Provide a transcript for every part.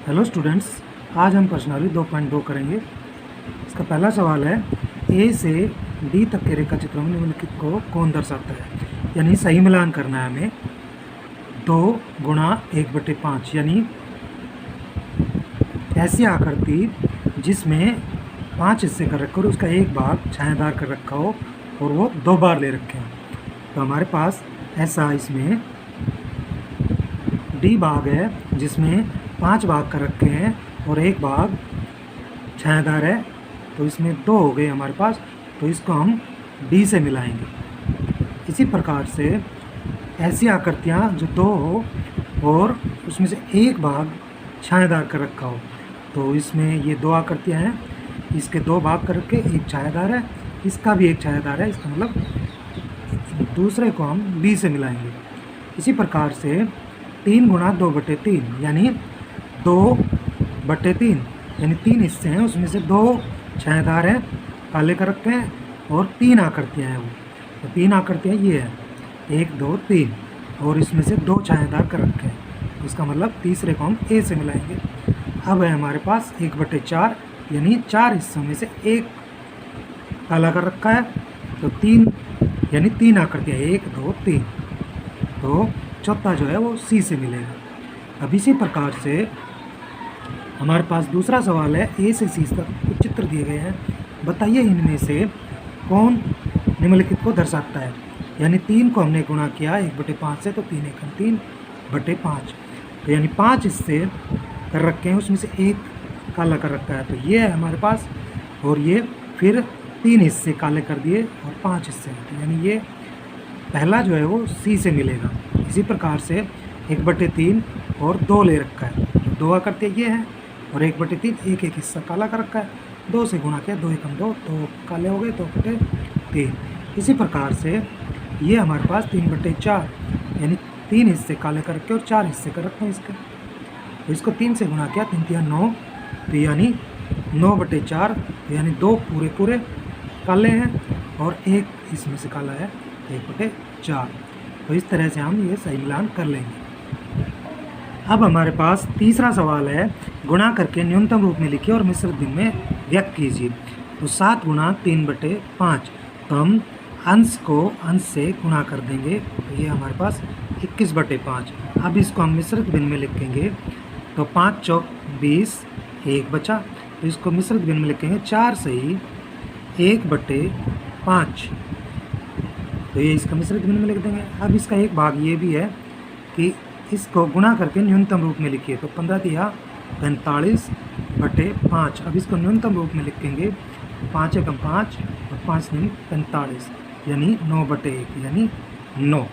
Hello students, आज हम प्रश्नावली 2.2 करेंगे। इसका पहला सवाल है, ए से डी तक के रेखा चित्रों में निम्नलिखित को कौन दर्शाता है। यानी सही मिलान करना है हमें। 2 गुणा 1/5 यानी ऐसी आकृति जिसमें 5 हिस्से कर रखे और उसका एक भाग छायादार कर रखा हो और वो 2 बार ले रखे हैं। तो हमारे पास ऐसा इसमें डी भाग है जिसमें 5 भाग कर रखे हैं और एक भाग छायादार है, तो इसमें 2 हो गए हमारे पास। तो इसको हम डी से मिलाएंगे। इसी प्रकार से ऐसी आकृतियाँ जो 2 हो और उसमें से एक भाग छायादार कर रखा हो, तो इसमें ये 2 आकृतियाँ हैं। इसके 2 भाग कर रखे, एक छायादार है, इसका भी एक छायादार है। इसका मतलब दूसरे को हम बी से मिलाएंगे। इसी प्रकार से 3 गुणा 2/3 यानी 2/3 यानी 3 हिस्से हैं, उसमें से 2 छायादार हैं, काले कर रखे हैं, और 3 आकृतियाँ हैं। वो तो 3 आकृतियाँ ये है 1 2 3, और इसमें से 2 छायादार कर रखे हैं। इसका मतलब तीसरे को हम ए से मिलाएंगे। अब है हमारे पास 1/4 यानी 4 हिस्सों में से एक काला कर रखा है, तो 3 यानी 3 आकृतियाँ 1 2 3, तो चौथा जो है वो सी से मिलेगा। अब इसी प्रकार से हमारे पास दूसरा सवाल है, ए से सी तक कुछ चित्र दिए गए हैं, बताइए इनमें से कौन निम्नलिखित को दर्शाता है। यानी 3 को हमने गुणा किया 1/5 से, तो 3 एकम 3/5, तो यानी 5 हिस्से कर रखे हैं, उसमें से एक काला कर रखा है, तो ये है हमारे पास। और ये फिर 3 हिस्से काले कर दिए और 5 हिस्से, तो यानी ये पहला जो है वो सी से मिलेगा। इसी प्रकार से 1/3 और 2 ले रखा है, तो 2 आकृति ये है, और 1/3 एक एक हिस्सा काला कर रखा है, 2 से गुणा किया 2 एकम 2, तो काले हो गए 2/3। इसी प्रकार से ये हमारे पास 3/4 यानी 3 हिस्से काले कर रखे और 4 हिस्से कर रखे हैं इसके, तो इसको 3 से गुणा किया 3 3 9, तो यानी 9/4, यानी 2 पूरे काले हैं और एक इसमें से काला है 1/4। तो इस तरह से हम ये सही मिलान कर लेंगे। अब हमारे पास तीसरा सवाल है, गुणा करके न्यूनतम रूप में लिखिए और मिश्रित भिन्न में व्यक्त कीजिए। तो 7 गुणा 3/5, तो हम अंश को अंश से गुणा कर देंगे, तो ये हमारे पास 21/5। अब इसको हम मिश्रित भिन्न में लिखेंगे, तो 5 चौक 20, 1 बचा, तो इसको मिश्रित भिन्न में लिखेंगे 4 से ही 1/5, तो ये इसका मिश्रित भिन्न में लिख देंगे। अब इसका एक भाग ये भी है कि इसको गुणा करके न्यूनतम रूप में लिखिए, तो 15 तिया 45/5। अब इसको न्यूनतम रूप में लिखेंगे 5 एकम 5 और 5 न्यून 45 यानी 9/1 यानी 9।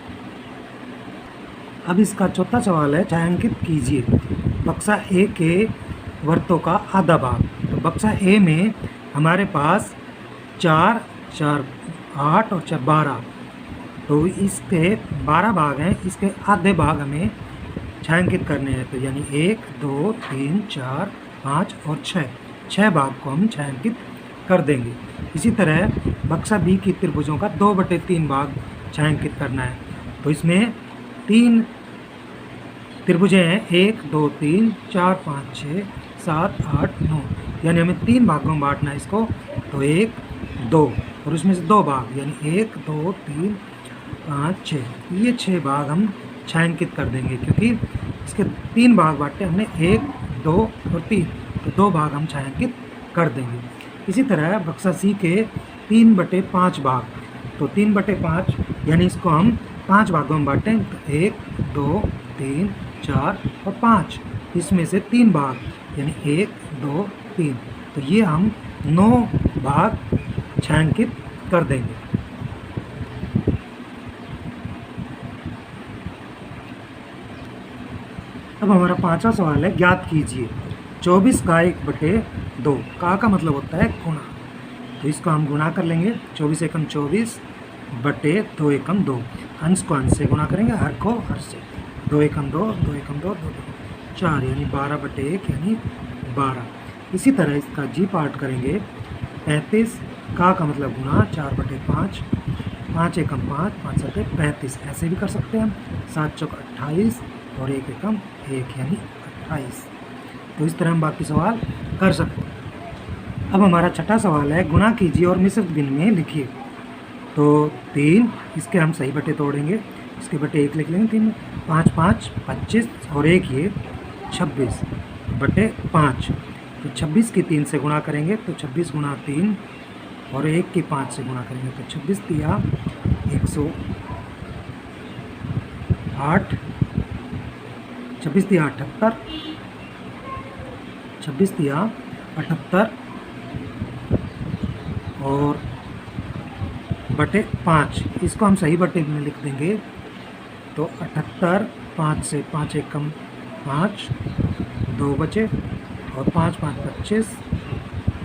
अब इसका चौथा सवाल है, छायांकित कीजिए बक्सा ए के वर्तों का आधा भाग। तो बक्सा ए में हमारे पास 4 4 8 और 4 12, तो इसके 12 भाग हैं, इसके आधे भाग हमें छायांकित करने हैं, तो यानी 1 2 3 4 5 और 6 भाग को हम छायांकित कर देंगे। इसी तरह बक्सा बी की त्रिभुजों का 2/3 भाग छायांकित करना है, तो इसमें 3 त्रिभुजें हैं, 1 2 3 4 5 6 7 8 9, यानी हमें 3 भागों में बांटना है इसको, तो 1 2 और उसमें से 2 भाग यानी 1 2 3 5 6, ये 6 भाग हम छायांकित कर देंगे, क्योंकि इसके 3 भाग बांटे हमने 1 2 और 3, तो 2 भाग हम छायांकित कर देंगे। इसी तरह बक्सा सी के 3/5 भाग, तो 3/5 यानी इसको हम 5 भागों में बांटें, तो 1 2 3 4 और 5, इसमें से 3 भाग यानी 1 2 3, तो ये हम 9 भाग छायांकित कर देंगे। अब हमारा पांचवा सवाल है, ज्ञात कीजिए 24 का 1/2 का मतलब होता है गुणा, तो इसको हम गुणा कर लेंगे। 24 एकम 24 बटे 2 एकम 2, अंश को अंश से गुणा करेंगे, हर को हर से, 2 एकम 2 2 एकम 2 2 4 यानी 12/1 यानी 12। इसी तरह इसका जी पार्ट करेंगे, 35 का मतलब गुणा 4/5, 5 एकम 5 5 7 35, ऐसे भी कर सकते हैं हम, 7 चौक 28 और 1 एकम 1 यानी 28। तो इस तरह हम बाकी सवाल कर सकते हैं। अब हमारा छठा सवाल है, गुणा कीजिए और मिश्रित भिन्न में लिखिए। तो 3, इसके हम सही बटे तोड़ेंगे, इसके बटे 1 लिख लेंगे 3 में। 5 5 25 और 1 ये 26 बटे 5। तो 26 की 3 से गुणा करेंगे तो 26 गुणा 3 और 1 की 5 से गुणा करेंगे तो 26 दिया 108, 26 दिया 78, 26 दिया 78 और बटे 5, इसको हम सही बटे में लिख देंगे। तो 78, 5 से 5 एक कम 5, 2 बचे और 5 5 25,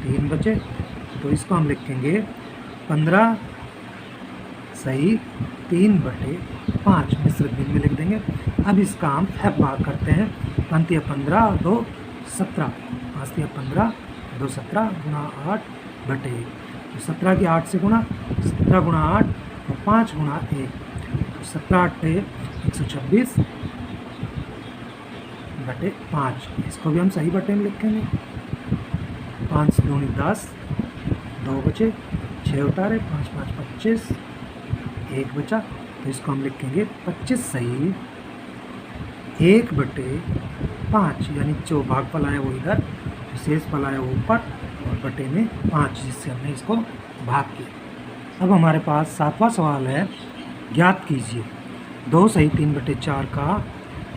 3 बचे। तो इसको हम लिखेंगे 15 सही 3 बटे 5 मिश्रित भिन्न में लिख देंगे। अब इसका हम f भाग करते हैं। 5 या 15 और 2 17, 5 या 15 2 17 गुणा 8 बटे 1। तो 17 की 8 से गुणा, 17 गुणा 8 और 5 गुणा 1, 17 8 126 बटे 5। इसको भी हम सही बटे में लिखेंगे। 5 दूनी 10, 2 बचे, 6 उतारे, 5 5 25, 1 बचा। तो इसको हम लिखेंगे 25 सही 1 बटे 5, यानी जो भागफल आया वो इधर, शेष फल आया वो ऊपर और बटे में 5, जिससे हमने इसको भाग किया। अब हमारे पास 7वां सवाल है, ज्ञात कीजिए 2 सही 3 बटे 4 का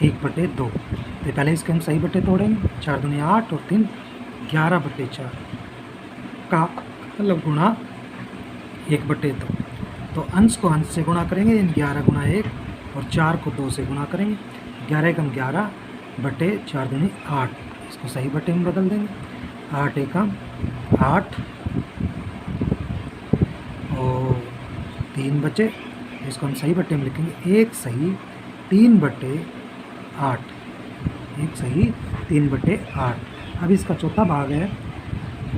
1 बटे 2। तो पहले इसके हम सही बटे तोड़ेंगे। 4 दूनी 8 और 3 11 बटे 4 का मतलब गुणा 1 बटे 2। तो अंश को अंश से गुणा करेंगे, यानी 11 गुणा 1 और 4 को 2 से गुणा करेंगे। 11 एकम 11 बटे 4 दूनी 8, इसको सही बटे में बदल देंगे। 8 एकम 8 और 3 बचे, इसको हम सही बटे में लिखेंगे 1 सही 3 बटे 8, 1 सही 3 बटे 8। अब इसका चौथा भाग है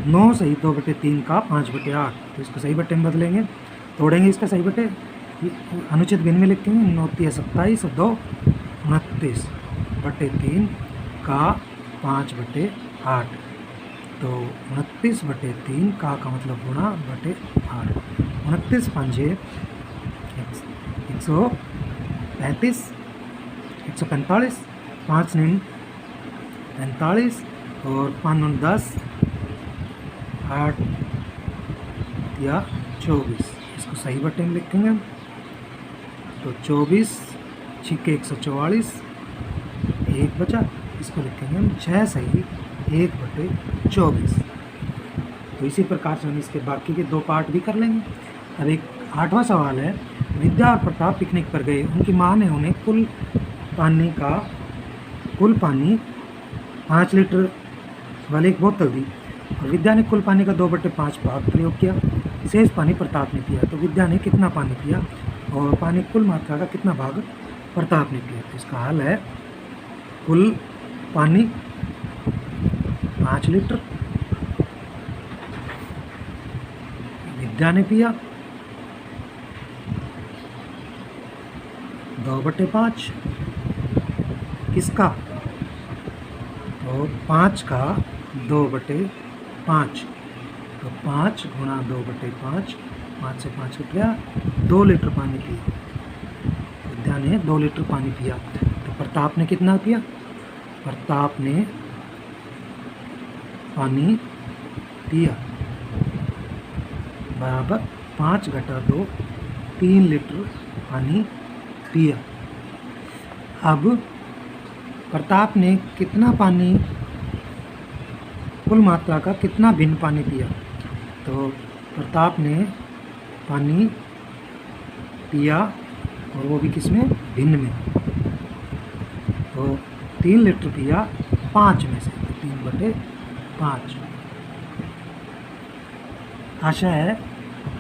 9 सही 2 बटे 3 का 5 बटे 8। तो इसको सही बटे में बदलेंगे, तोड़ेंगे इसका सही बटे, अनुचित भिन्न में लिखेंगे। 9 3 27 और 2 29 बटे 3 का 5 बटे 8। तो 29 बटे 3 का मतलब गुणा बटे 8। 29 5 135, 145, 5 9 45 और 5 9 10, 8 या 24, इसको सही बटे में लिखेंगे हम। तो 24 छिक्के 144, 1 बचा, इसको लिखेंगे हम 6 सही 1 बटे 24। तो इसी प्रकार से हम इसके बाकी के 2 पार्ट भी कर लेंगे। अब एक 8वां सवाल है, विद्या और प्रताप पिकनिक पर गए, उनकी माँ ने उन्हें कुल पानी 5 लीटर वाली एक बोतल दी और विद्या ने कुल पानी का 2/5 भाग प्रयोग किया। शेष पानी प्रताप ने पिया। तो विद्या ने कितना पानी पिया और पानी कुल मात्रा का कितना भाग प्रताप ने पिया। तो इसका हल है, कुल पानी 5 लीटर विद्या ने पिया 2/5 किसका, और 5 का 2/5। तो 5 गुणा 2/5, 5 से 5 कट गया, 2 लीटर पानी पिया विद्या ने, 2 लीटर पानी पिया। तो प्रताप ने कितना पिया, प्रताप ने पानी पिया बराबर 5 घटा 2, 3 लीटर पानी पिया। अब प्रताप ने कितना पानी, कुल मात्रा का कितना भिन्न पानी पिया। तो प्रताप ने पानी पिया और वो भी किसमें, भिन्न में। तो 3 लीटर पिया 5 में से, 3/5। आशा है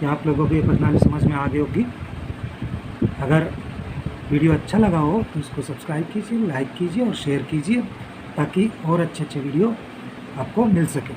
कि आप लोगों को ये प्रणाली समझ में आ गई होगी। अगर वीडियो अच्छा लगा हो तो इसको सब्सक्राइब कीजिए, लाइक कीजिए और शेयर कीजिए, ताकि और अच्छे वीडियो आपको मिल सके।